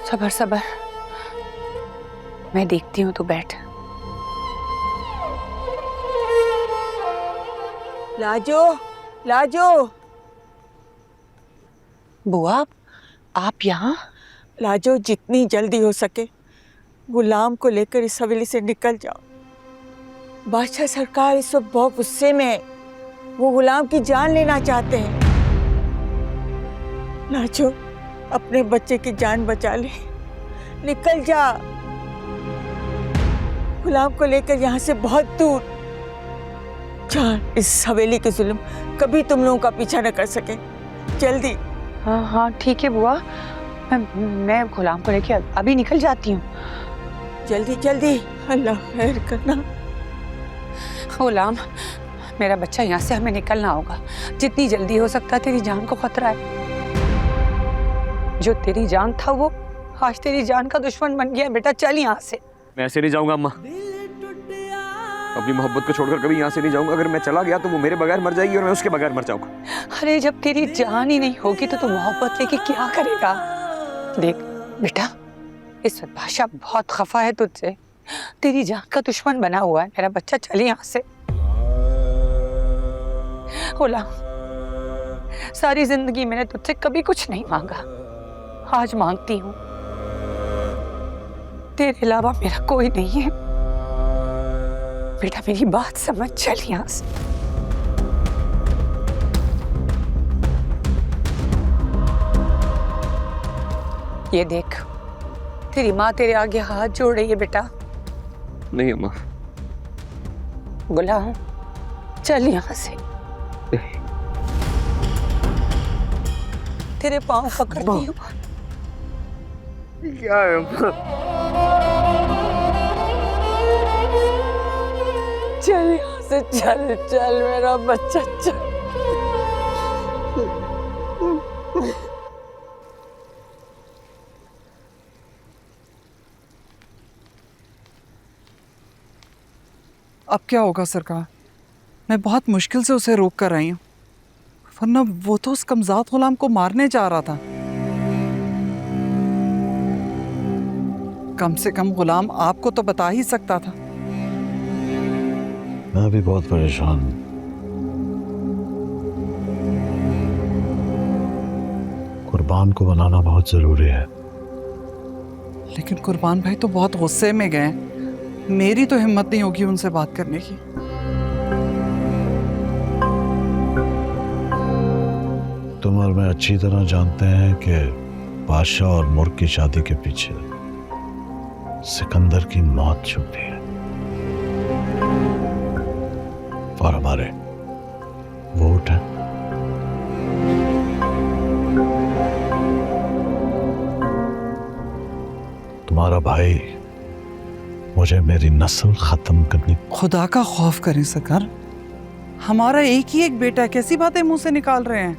सबर सबर, मैं देखती हूँ, तू बैठ। लाजो, लाजो। बुआ, आप यहाँ? लाजो, जितनी जल्दी हो सके गुलाम को लेकर इस हवेली से निकल जाओ। बादशाह सरकार इस वक्त बहुत गुस्से में है। वो गुलाम की जान लेना चाहते हैं। लाजो, अपने बच्चे की जान बचा ले, निकल जा। गुलाम को लेकर यहाँ से बहुत दूर। जान, इस हवेली के जुल्म कभी तुम लोगों का पीछा न कर सके। जल्दी। हाँ हाँ ठीक है बुआ, मैं गुलाम को लेके अभी निकल जाती हूँ। जल्दी जल्दी, अल्लाह खैर करना। गुलाम, मेरा बच्चा यहाँ से हमें निकलना होगा। जितनी जल्दी हो सकता, तेरी जान को खतरा है। जो तेरी जान था वो आज तेरी जान का दुश्मन बन गया। बेटा चल यहाँ से। मैं ऐसे नहीं जाऊंगा अम्मा, अपनी मोहब्बत को छोड़कर कभी यहाँ से नहीं जाऊंगा। अगर मैं चला गया तो वो मेरे बगैर मर जाएगी और मैं उसके बगैर मर जाऊंगा। अरे जब तेरी जान ही नहीं होगी तो तू मोहब्बत लेके क्या करेगा? देख बेटा, इस वक्त बादशाह बहुत खफा है तुझसे, तेरी जान का दुश्मन बना हुआ है। मेरा बच्चा चल यहाँ से। गुलाम, सारी जिंदगी मैंने तुझसे कभी कुछ नहीं मांगा, आज मांगती हूँ। तेरे अलावा मेरा कोई नहीं है। बेटा मेरी बात समझ, चल यहाँ से। ये देख, तेरी माँ तेरे आगे हाथ जोड़ रही है बेटा। नहीं अम्मा। गुलाम चल यहाँ से। तेरे पाँव पकड़ती हूँ। क्या है अम्मा? चल यहाँ से, चल चल मेरा बच्चा चल। अब क्या होगा सरकार? मैं बहुत मुश्किल से उसे रोक कर आई हूँ, वरना वो तो उस कमजात गुलाम को मारने जा रहा था। कम से कम गुलाम आपको तो बता ही सकता था। मैं भी बहुत परेशान हूं। कुर्बान को बनाना बहुत जरूरी है। लेकिन कुर्बान भाई तो बहुत गुस्से में गए। मेरी तो हिम्मत नहीं होगी उनसे बात करने की। तुम और मैं अच्छी तरह जानते हैं कि बादशाह और मुर्ग की शादी के पीछे सिकंदर की मौत छुपी है और हमारे वोट है। तुम्हारा भाई मुझे मेरी नस्ल खत्म करनी। खुदा का खौफ करें सरकार, हमारा एक ही एक बेटा है, कैसी बातें मुंह से निकाल रहे हैं?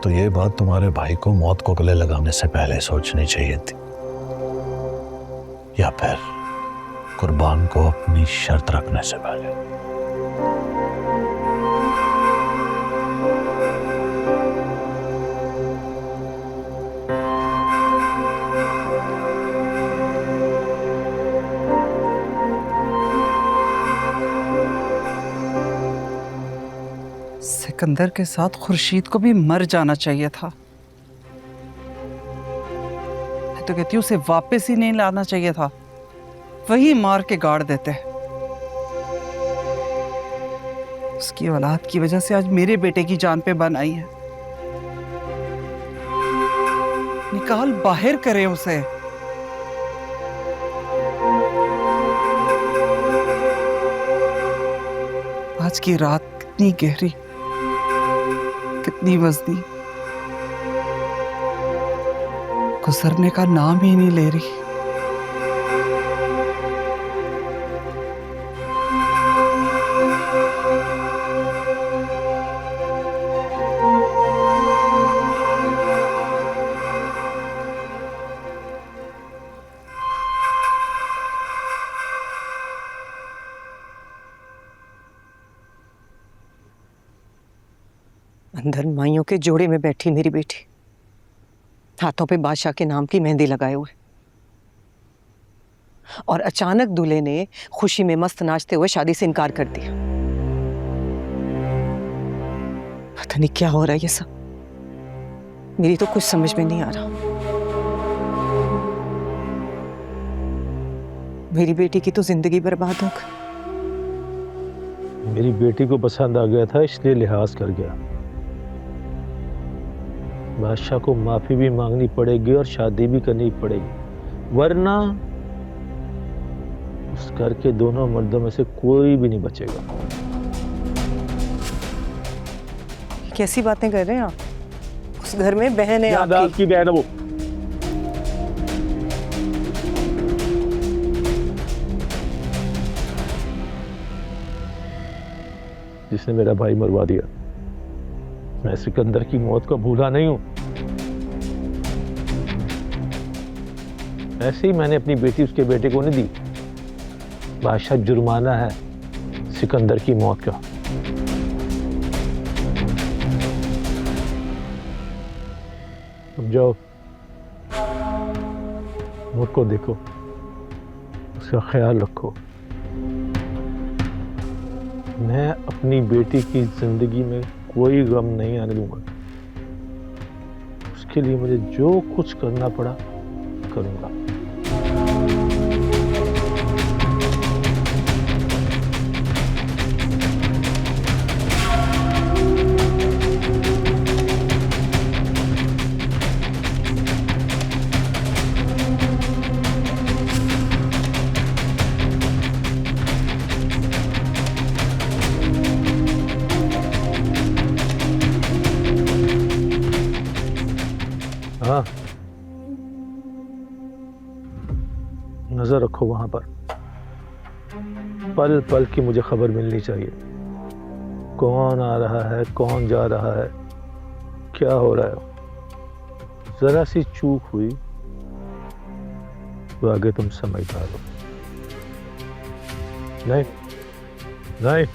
तो ये बात तुम्हारे भाई को मौत को गले लगाने से पहले सोचनी चाहिए थी, या फिर कुर्बान को अपनी शर्त रखने से पहले। सिकंदर के साथ खुर्शीद को भी मर जाना चाहिए था। मैं तो कहती हूँ उसे वापस ही नहीं लाना चाहिए था, वही मार के गाड़ देते। उसकी औलाद की वजह से आज मेरे बेटे की जान पे बन आई है। निकाल बाहर करे उसे। आज की रात कितनी गहरी, कितनी वजनी, गुजरने का नाम ही नहीं ले रही। अंदर माइयों के जोड़े में बैठी मेरी बेटी, हाथों पे बादशाह के नाम की मेहंदी लगाए हुए, और अचानक दूल्हे ने खुशी में मस्त नाचते हुए शादी से इनकार कर दिया। पता नहीं क्या हो रहा है ये सब, मेरी तो कुछ समझ में नहीं आ रहा। मेरी बेटी की तो जिंदगी बर्बाद हो गई। मेरी बेटी को पसंद आ गया था इसलिए लिहाज कर गया। बादशाह को माफी भी मांगनी पड़ेगी और शादी भी करनी पड़ेगी, वरना उस घर के दोनों मर्दों में से कोई भी नहीं बचेगा। कैसी बातें कर रहे हैं आप? उस घर में बहन है आपकी। आपकी बहन है वो। जिसने मेरा भाई मरवा दिया। मैं सिकंदर की मौत को भूला नहीं हूं। ऐसे ही मैंने अपनी बेटी उसके बेटे को नहीं दी। बादशाह जुर्माना है सिकंदर की मौत का। अब जाओ, मुझको देखो, उसका ख्याल रखो। मैं अपनी बेटी की जिंदगी में कोई गम नहीं आने दूंगा। उसके लिए मुझे जो कुछ करना पड़ा करूंगा। हाँ, नजर रखो वहां पर। पल पल की मुझे खबर मिलनी चाहिए। कौन आ रहा है, कौन जा रहा है, क्या हो रहा है। जरा सी चूक हुई तो आगे तुम समझदार हो। नहीं नहीं,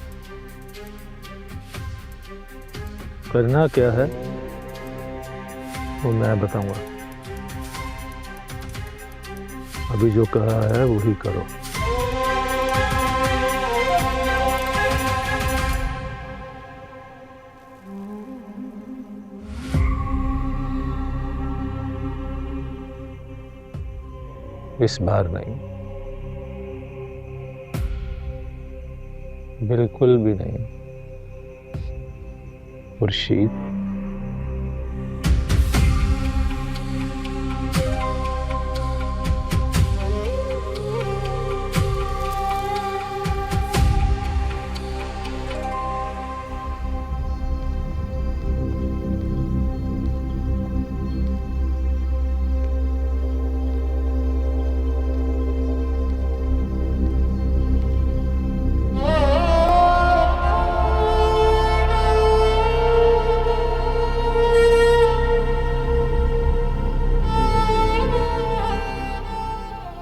करना क्या है वो मैं बताऊंगा। अभी जो कहा है वही करो। इस बार नहीं, बिल्कुल भी नहीं। खुर्शीद,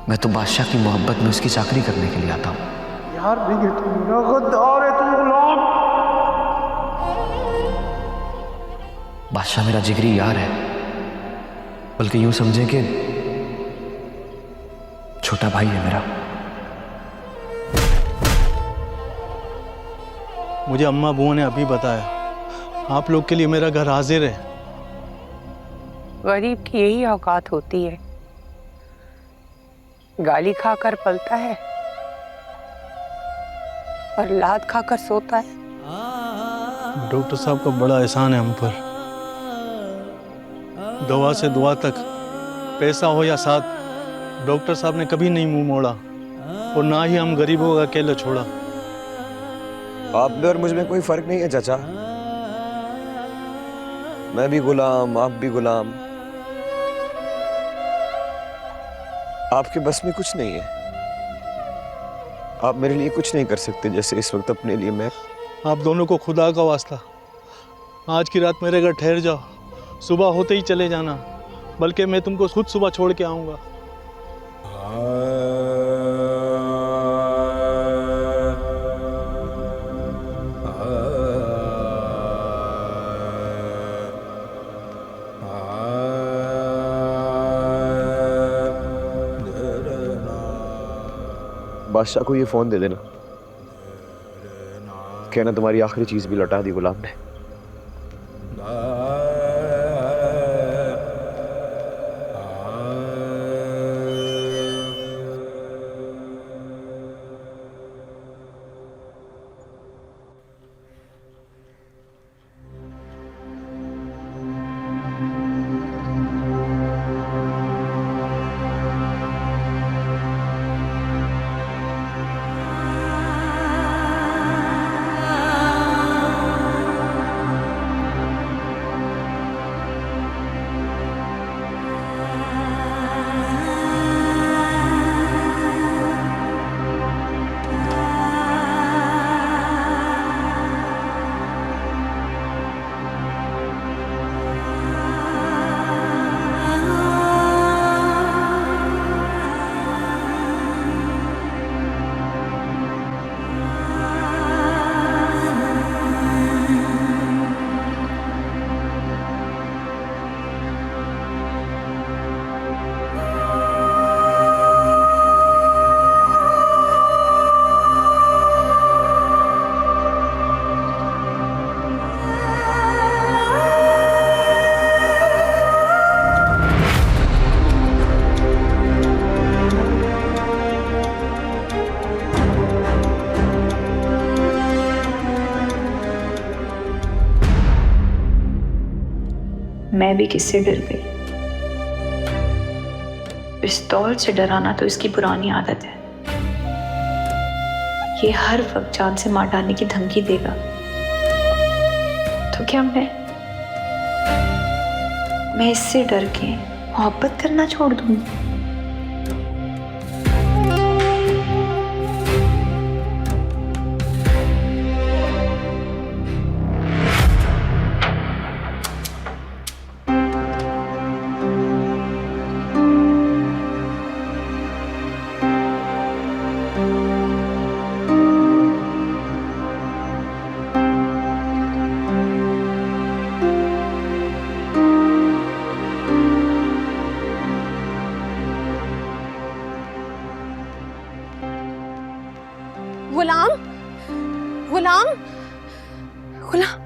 मैं तो बादशाह की मोहब्बत में उसकी चाकरी करने के लिए आता हूँ। यार नहीं, तू मेरा गद्दार है, तू गुलाम। बादशाह मेरा जिगरी यार है, बल्कि यूं समझे कि छोटा भाई है मेरा। मुझे अम्मा बुआ ने अभी बताया, आप लोग के लिए मेरा घर हाजिर है। गरीब की यही औकात होती है, गाली खाकर पलता है और लात खाकर सोता है। डॉक्टर साहब का बड़ा एहसान है हम पर। दवा से दुआ तक, पैसा हो या साथ, डॉक्टर साहब ने कभी नहीं मुंह मोड़ा और ना ही हम गरीबों का अकेला छोड़ा। आप में और मुझ में कोई फर्क नहीं है चाचा। मैं भी गुलाम, आप भी गुलाम। आपके बस में कुछ नहीं है। आप मेरे लिए कुछ नहीं कर सकते जैसे इस वक्त अपने लिए मैं। आप दोनों को खुदा का वास्ता, आज की रात मेरे घर ठहर जाओ, सुबह होते ही चले जाना, बल्कि मैं तुमको खुद सुबह छोड़ के आऊंगा। बादशाह को ये फोन दे देना, कहना तुम्हारी आखिरी चीज भी लौटा दी गुलाम ने। मैं भी किससे डर गई। पिस्तौल से डराना तो इसकी पुरानी आदत है। ये हर वक्त जान से मार डालने की धमकी देगा, तो क्या मैं इससे डर के मोहब्बत करना छोड़ दूंगी? गुलाम, गुलाम, गुलाम।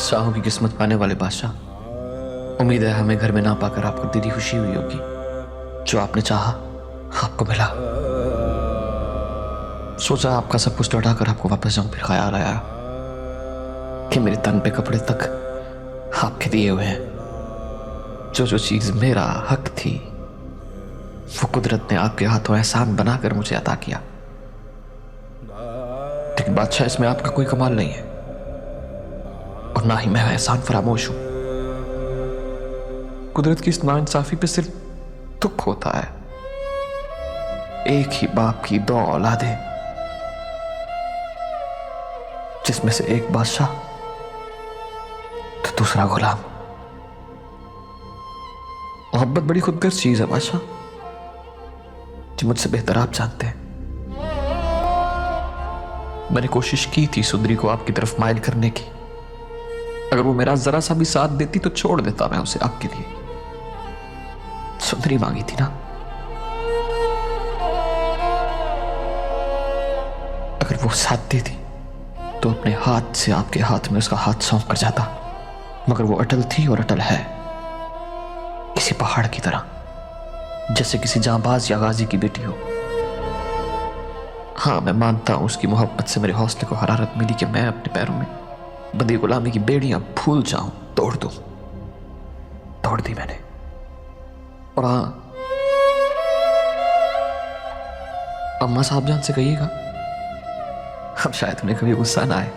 शाहों की किस्मत पाने वाले बादशाह, उम्मीद है हमें घर में ना पाकर आपको दिली खुशी हुई होगी। जो आपने चाहा आपको मिला। सोचा आपका सब कुछ लौटा कर आपको वापस जाऊं, फिर ख्याल आया कि मेरे तन पे कपड़े तक आपके दिए हुए हैं। जो चीज मेरा हक थी वो कुदरत ने आपके हाथों एहसान बनाकर मुझे अता किया। लेकिन बादशाह, इसमें आपका कोई कमाल नहीं है और ना ही मैं एहसान फरामोश हूं। कुदरत की इस नाइंसाफी पे सिर्फ दुख होता है। एक ही बाप की दो औलादें, जिसमें से एक बादशाह तो दूसरा गुलाम। मोहब्बत बड़ी खुदगर्ज चीज है बादशाह, जो मुझसे बेहतर आप जानते हैं। मैंने कोशिश की थी सुंदरी को आपकी तरफ माइल करने की। अगर वो मेरा जरा सा भी साथ देती तो छोड़ देता मैं उसे आपके लिए। सुंदरी मांगी थी ना। अगर वो साथ देती तो अपने हाथ से आपके हाथ में उसका हाथ सौंप कर जाता। मगर वो अटल थी और अटल है, किसी पहाड़ की तरह, जैसे किसी जांबाज या गाजी की बेटी हो। हाँ, मैं मानता हूं उसकी मोहब्बत से मेरे हौसले को हरारत मिली कि मैं अपने पैरों में बंदी गुलामी की बेड़ियां भूल जाऊं, तोड़ दूं। तोड़ दी मैंने। और हाँ, अम्मा साहब जान से कहिएगा अब शायद उन्हें कभी गुस्सा ना आए,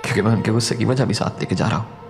क्योंकि मैं उनके गुस्से की वजह भी साथ लेके जा रहा हूं।